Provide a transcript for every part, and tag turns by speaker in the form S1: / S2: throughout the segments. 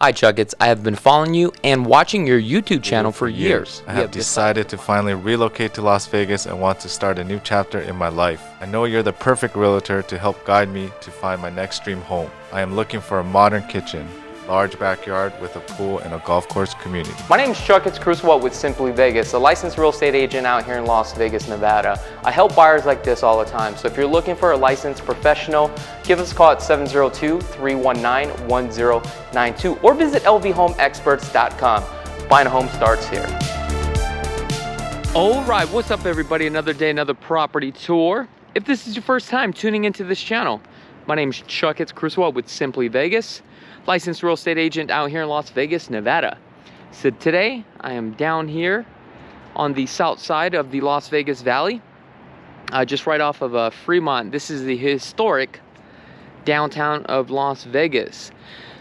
S1: Hi Chakits, I have been following you and watching your YouTube channel for years.
S2: I have decided to finally relocate to Las Vegas and want to start a new chapter in my life. I know you're the perfect realtor to help guide me to find my next dream home. I am looking for a modern kitchen, large backyard with a pool and a golf course community.
S3: My name is Chakits Krulsawat with Simply Vegas, a licensed real estate agent out here in Las Vegas, Nevada. I help buyers like this all the time, so if you're looking for a licensed professional, give us a call at 702-319-1092 or visit lvhomeexperts.com. Buying a home starts here.
S1: All right, what's up everybody? Another day, another property tour. If this is your first time tuning into this channel, my name is Chakits Krulsawat with Simply Vegas, licensed real estate agent out here in Las Vegas, Nevada. So today I am down here on the south side of the Las Vegas Valley, just right off of Fremont. This is the historic downtown of Las Vegas.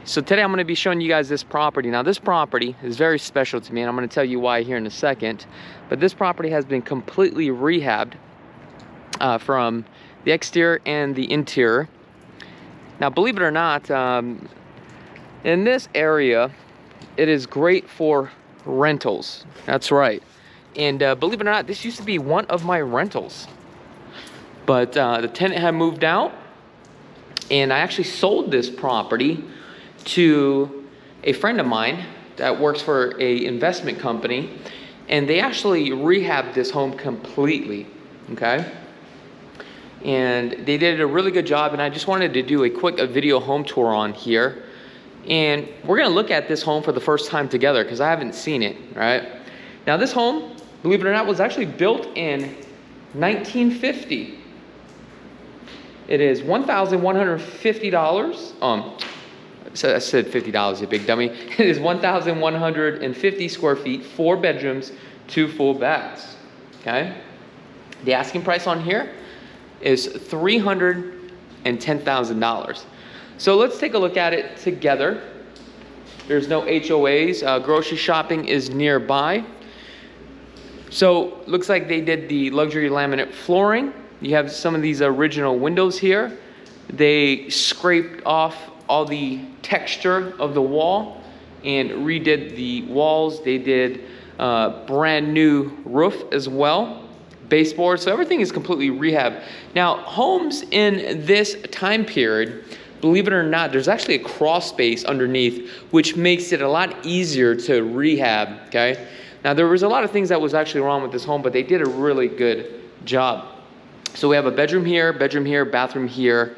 S1: So today I'm going to be showing you guys this property. Now this property is very special to me, and I'm going to tell you why here in a second. But this property has been completely rehabbed from the exterior and the interior. Now believe it or not, in this area, it is great for rentals. That's right. And believe it or not, this used to be one of my rentals. But the tenant had moved out, and I actually sold this property to a friend of mine that works for an investment company, and they actually rehabbed this home completely, okay? And they did a really good job, and I just wanted to do a quick video home tour on here. And we're gonna look at this home for the first time together because I haven't seen it, right? Now this home, believe it or not, was actually built in 1950. It is $1,150. So I said $50, you big dummy. It is 1,150 square feet, 4 bedrooms, 2 full baths, okay? The asking price on here is $310,000. So let's take a look at it together. There's no HOAs. Grocery shopping is nearby. So looks like they did the luxury laminate flooring. You have some of these original windows here. They scraped off all the texture of the wall and redid the walls. They did brand new roof as well. Baseboard. So everything is completely rehabbed. Now homes in this time period, believe it or not, there's actually a crawl space underneath, which makes it a lot easier to rehab, okay? Now, there was a lot of things that was actually wrong with this home, but they did a really good job. So we have a bedroom here, bathroom here,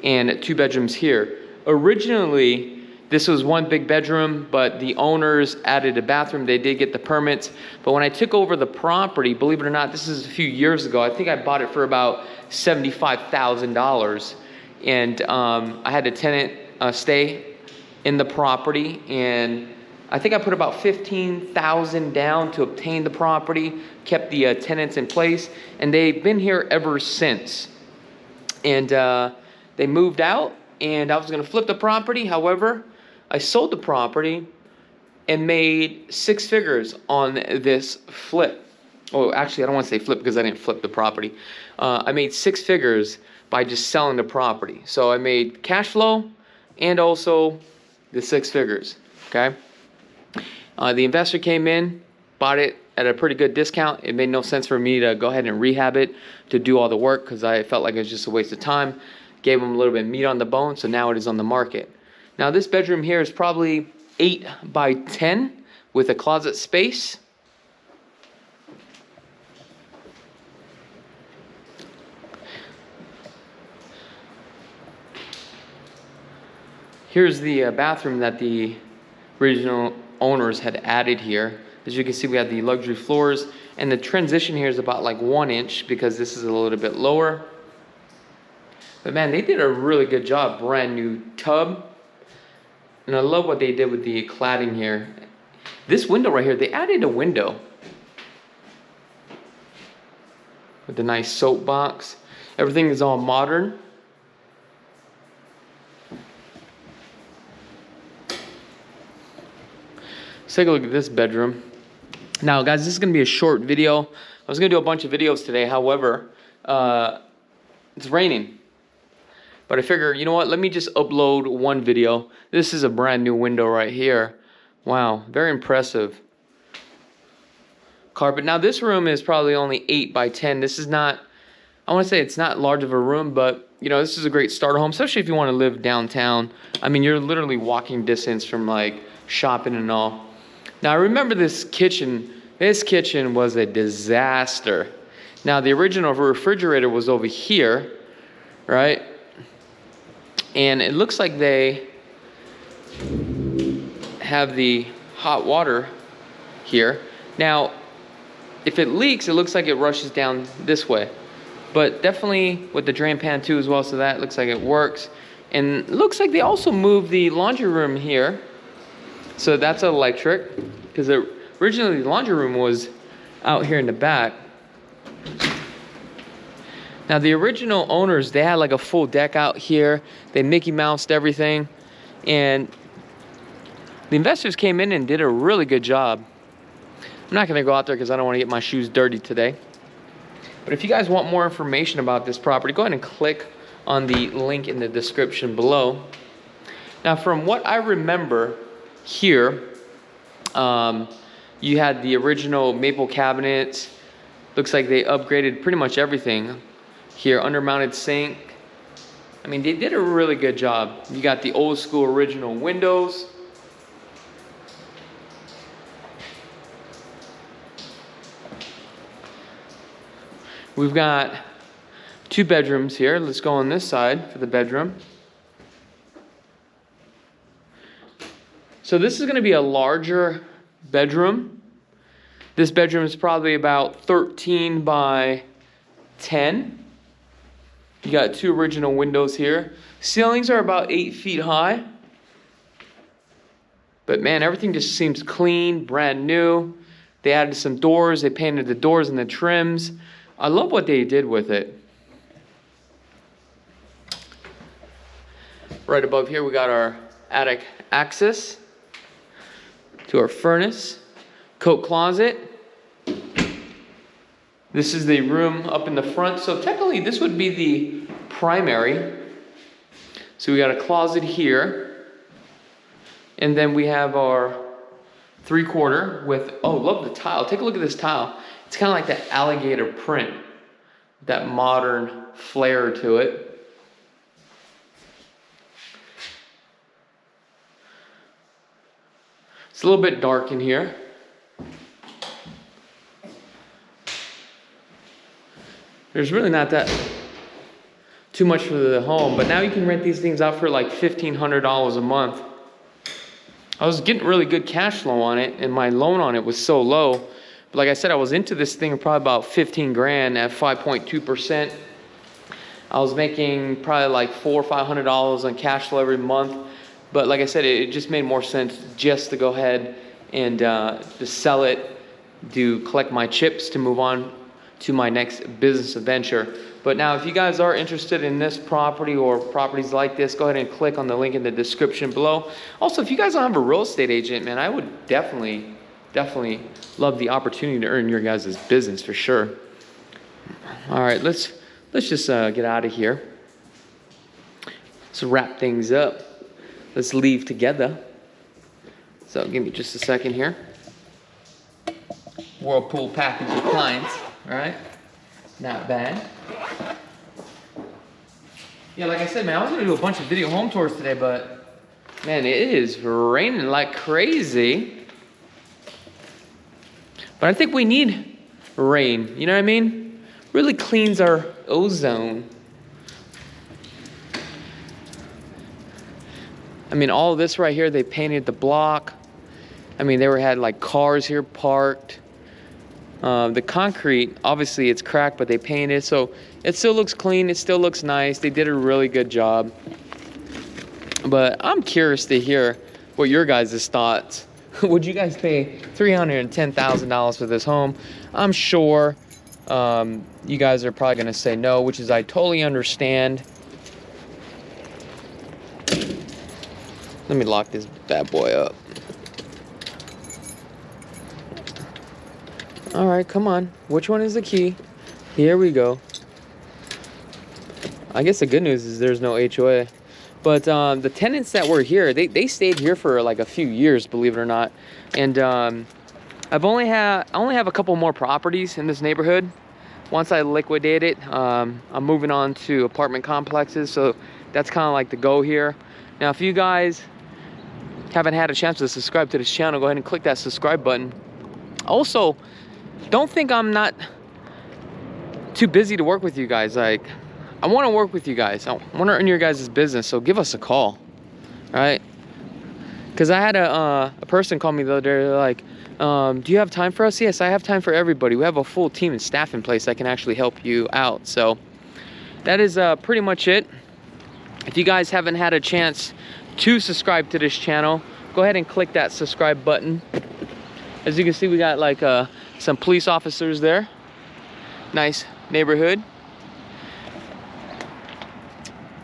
S1: and 2 bedrooms here. Originally, this was 1 big bedroom, but the owners added a bathroom. They did get the permits. But when I took over the property, believe it or not, this is a few years ago. I think I bought it for about $75,000. And I had a tenant stay in the property, and I think I put about $15,000 down to obtain the property, kept the tenants in place, and they've been here ever since. And they moved out, and I was gonna flip the property. However, I sold the property and made 6 figures on this flip. Oh, actually, I don't want to say flip because I didn't flip the property. I made 6 figures by just selling the property. So I made cash flow and also the 6 figures, okay? The investor came in, bought it at a pretty good discount. It made no sense for me to go ahead and rehab it, to do all the work, because I felt like it was just a waste of time. Gave them a little bit of meat on the bone, so now it is on the market. Now this bedroom here is probably 8 by 10 with a closet space. Here's the bathroom that the original owners had added here. As you can see, we have the luxury floors, and the transition here is about like 1 inch because this is a little bit lower. But man, they did a really good job. Brand new tub. And I love what they did with the cladding here. This window right here, they added a window with the nice soap box. Everything is all modern. Let's take a look at this bedroom. Now guys, this is gonna be a short video. I was gonna do a bunch of videos today, however, it's raining. But I figure, you know what, let me just upload one video. This is a brand new window right here. Wow, very impressive. Carpet. Now this room is probably only 8 by 10. This is not, I want to say it's not large of a room, but you know, this is a great starter home, especially if you want to live downtown. I mean, you're literally walking distance from like shopping and all. Now I remember this kitchen. This kitchen was a disaster. Now the original refrigerator was over here, right? And it looks like they have the hot water here. Now, if it leaks, it looks like it rushes down this way. But definitely with the drain pan too as well, so that looks like it works. And it looks like they also moved the laundry room here. So that's electric, because originally the laundry room was out here in the back. Now the original owners, they had like a full deck out here. They Mickey Moused everything. And the investors came in and did a really good job. I'm not gonna go out there because I don't want to get my shoes dirty today. But if you guys want more information about this property, go ahead and click on the link in the description below. Now, from what I remember here, you had the original maple cabinets. Looks like they upgraded pretty much everything here. Under-mounted sink. I mean, they did a really good job. You got the old school original windows. We've got 2 bedrooms here. Let's go on this side for the bedroom. So this is going to be a larger bedroom. This bedroom is probably about 13 by 10. You got 2 original windows here. Ceilings are about 8 feet high. But man, everything just seems clean, brand new. They added some doors. They painted the doors and the trims. I love what they did with it. Right above here, we got our attic access to our furnace, coat closet. This is the room up in the front. So technically, this would be the primary. So we got a closet here. And then we have our 3/4 with, oh, love the tile. Take a look at this tile. It's kind of like that alligator print, that modern flair to it. It's a little bit dark in here. There's really not that too much for the home, but now you can rent these things out for like $1,500 a month. I was getting really good cash flow on it, and my loan on it was so low. But like I said, I was into this thing probably about 15 grand at 5.2%. I was making probably like $400 or $500 on cash flow every month. But like I said, it just made more sense just to go ahead and just sell it, to collect my chips to move on to my next business adventure. But now, if you guys are interested in this property or properties like this, go ahead and click on the link in the description below. Also, if you guys don't have a real estate agent, man, I would definitely love the opportunity to earn your guys' business for sure. All right, let's just get out of here. Let's wrap things up. Let's leave together. So give me just a second here. Whirlpool package appliance, all right? Not bad. Yeah, like I said, man, I was gonna do a bunch of video home tours today, but man, it is raining like crazy. But I think we need rain, you know what I mean? Really cleans our ozone. I mean, all of this right here, they painted the block. I mean, had like cars here parked. The concrete, obviously it's cracked, but they painted, so it still looks clean, it still looks nice. They did a really good job. But I'm curious to hear what your guys' thoughts. Would you guys pay $310,000 for this home? I'm sure you guys are probably gonna say no, which is I totally understand. Let me lock this bad boy up. All right, come on. Which one is the key? Here we go. I guess the good news is there's no HOA. But the tenants that were here, they stayed here for like a few years, believe it or not. And I only have a couple more properties in this neighborhood. Once I liquidate it, I'm moving on to apartment complexes. So that's kind of like the go here. Now, if you guys haven't had a chance to subscribe to this channel, go ahead and click that subscribe button. Also, don't think I'm not too busy to work with you guys. Like, I want to work with you guys. I want to earn your guys' business, so give us a call, all right? Because I had a person call me the other day. They're like, do you have time for us? Yes, I have time for everybody. We have a full team and staff in place that can actually help you out. So that is pretty much it. If you guys haven't had a chance to subscribe to this channel, go ahead and click that subscribe button. As you can see, we got like some police officers there. Nice neighborhood.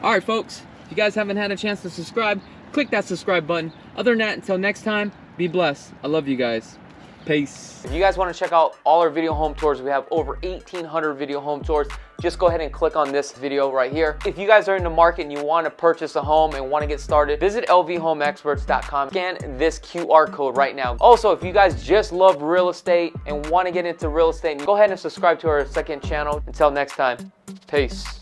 S1: All right, folks, if you guys haven't had a chance to subscribe, click that subscribe button. Other than that, until next time, be blessed. I love you guys. Peace. If you guys want to check out all our video home tours, we have over 1,800 video home tours. Just go ahead and click on this video right here. If you guys are in the market and you want to purchase a home and want to get started, visit lvhomeexperts.com. Scan this QR code right now. Also, if you guys just love real estate and want to get into real estate, go ahead and subscribe to our second channel. Until next time, peace.